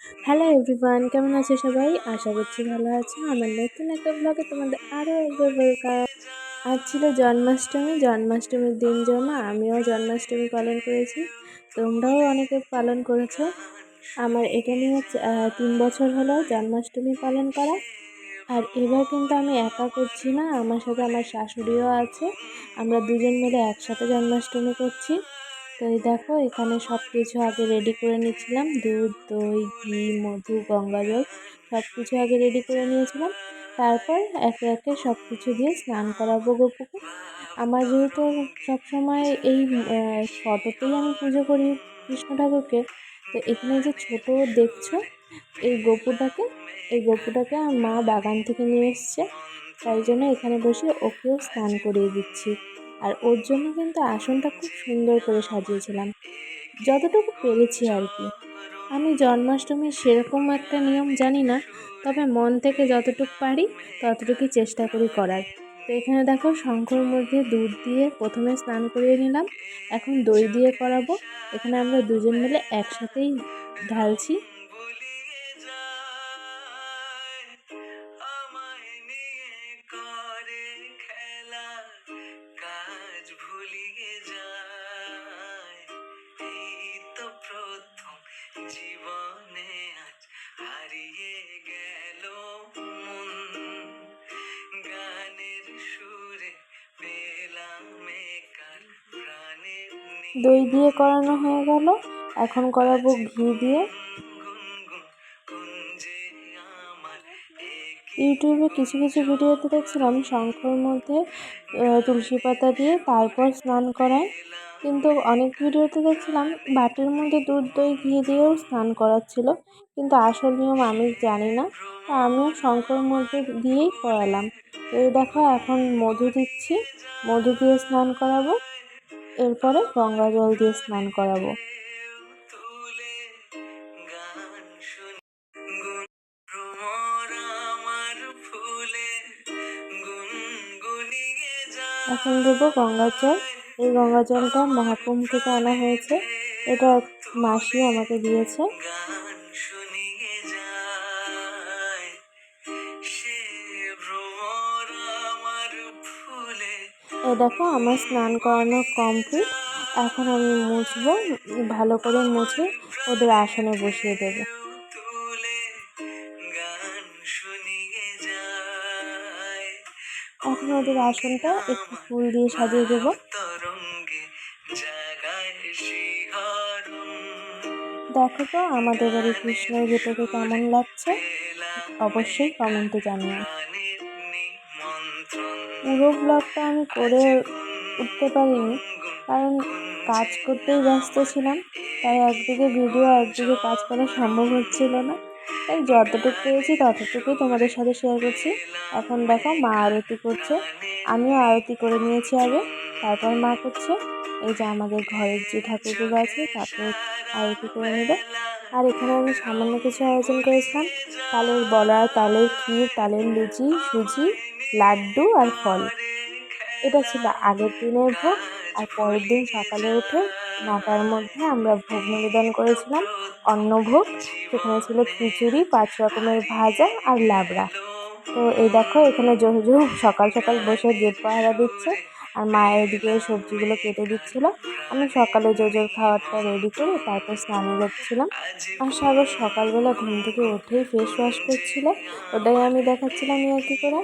Hello everyone, কেমন আছো সবাই? আশা করছি ভালো আছো। আমার নতুন একটা ব্লগে তোমাদের আরও একবার ওয়েলকাম। আজ ছিল জন্মাষ্টমী। জন্মাষ্টমীর দিন জন্য আমিও জন্মাষ্টমী পালন করেছি, তোমরাও অনেকে পালন করেছো। আমার এটা নিয়ে 3 বছর হলো জন্মাষ্টমী পালন করা। আর এবার কিন্তু আমি একা করছি না, আমার সাথে আমার শাশুড়িও আছে। আমরা দুজন মিলে একসাথে জন্মাষ্টমী করছি। তো এই দেখো, এখানে সব কিছু আগে রেডি করে নিচ্ছিলাম। দুধ, দই, ঘি, মধু, গঙ্গা জল সব কিছু আগে রেডি করে নিয়েছিলাম। তারপর একে একে সব কিছু দিয়ে স্নান করাবো গপুকে। আমার যেহেতু সবসময় এই ফটোতেই আমি পুজো করি কৃষ্ণ ঠাকুরকে, তো এখানে যে ছোট দেখছো এই গপুটাকে, এই গপুটাকে আমার মা বাগান থেকে নিয়ে এসছে। তাই জন্য এখানে বসে ওকেও স্নান করিয়ে দিচ্ছি। আর ওর জন্য কিন্তু আসনটা খুব সুন্দর করে সাজিয়েছিলাম, যতটুকু পেরেছি আর কি। আমি জন্মাষ্টমীর সেরকম একটা নিয়ম জানি না, তবে মন থেকে যতটুকু পারি ততটুকুই চেষ্টা করি করার। তো এখানে দেখো, শঙ্খর মধ্যে দুধ দিয়ে প্রথমে স্নান করিয়ে নিলাম, এখন দই দিয়ে করাবো। এখানে আমরা দুজন মিলে একসাথেই ঢালছি। দই দিয়ে করানো হয়ে গেল, এখন করাবো ঘি দিয়ে। ইউটিউবে কিছু কিছু ভিডিওতে দেখছিলাম শঙ্খর মধ্যে তুলসী পাতা দিয়ে তারপর স্নান করায়, কিন্তু অনেক ভিডিওতে দেখছিলাম বাটির মধ্যে দুধ, দই, ঘি দিয়েও স্নান করাচ্ছিল। কিন্তু আসল নিয়ম আমি জানি না, তা আমিও শঙ্খর মধ্যে দিয়েই করালাম। তো এই দেখো, এখন মধু দিচ্ছি, মধু দিয়ে স্নান করাবো, এরপরে গঙ্গা জল দিয়ে স্নান করাবো। এখন দেবো গঙ্গার জল। এই গঙ্গা জলটা মহাকুম থেকে আনা হয়েছে, এটা মাসি আমাকে দিয়েছে। এই দেখো, আমার স্নান করানো কমপ্লিট। এখন আমি মুছবো, ভালো করে মুছে ওদের আসনে বসিয়ে দেবো। এখন ওদের আসনটা একটু ফুল দিয়ে সাজিয়ে দেবো। দেখো তো আমাদের বাড়ি কৃষ্ণের গেটুকে কেমন লাগছে, অবশ্যই কমেন্টে জানিও। পুরো ব্লগটা আমি করে উঠতে পারিনি, কারণ কাজ করতেই ব্যস্ত ছিলাম। তাই একদিকে ভিডিও একদিকে কাজ করা সম্ভব হচ্ছিল না। তাই যতটুকু পেরেছি ততটুকুই তোমাদের সাথে শেয়ার করছি। এখন দেখো, মা আরতি করছে, আমিও আরতি করে নিয়েছি আগে, তারপর মা করছে। এই যে আমাদের ঘরের যে ঠাকুরগুলো আছে তাকেও আরতি করে নিল। আর এখানে আমি সামান্য কিছু আয়োজন করেছিলাম, তালের বড়া, তালের ক্ষীর, তালের লুচি, সুজি, লাড্ডু আর ফল। এটা ছিল আগের দিনের ভোগ। আর পরের দিন সকালে উঠে 9টার মধ্যে আমরা ভোগ নিবেদন করেছিলাম, অন্নভোগ। সেখানে ছিল খিচুড়ি, 5 রকমের ভাজা আর লাবড়া। তো এই দেখো, এখানে জহু সকাল সকাল বসে গেট পাহারা দিচ্ছে, আর মায়ের এদিকে সবজিগুলো কেটে দিচ্ছিল। আমি সকালে জোজোর খাবারটা রেডি করে তারপর স্নানে যাচ্ছিলাম। আর সাগর সকালবেলা ঘুম থেকে উঠেই ফেস ওয়াশ করছিল, ওটাই আমি দেখাচ্ছিলাম ইয়ার্কি করে।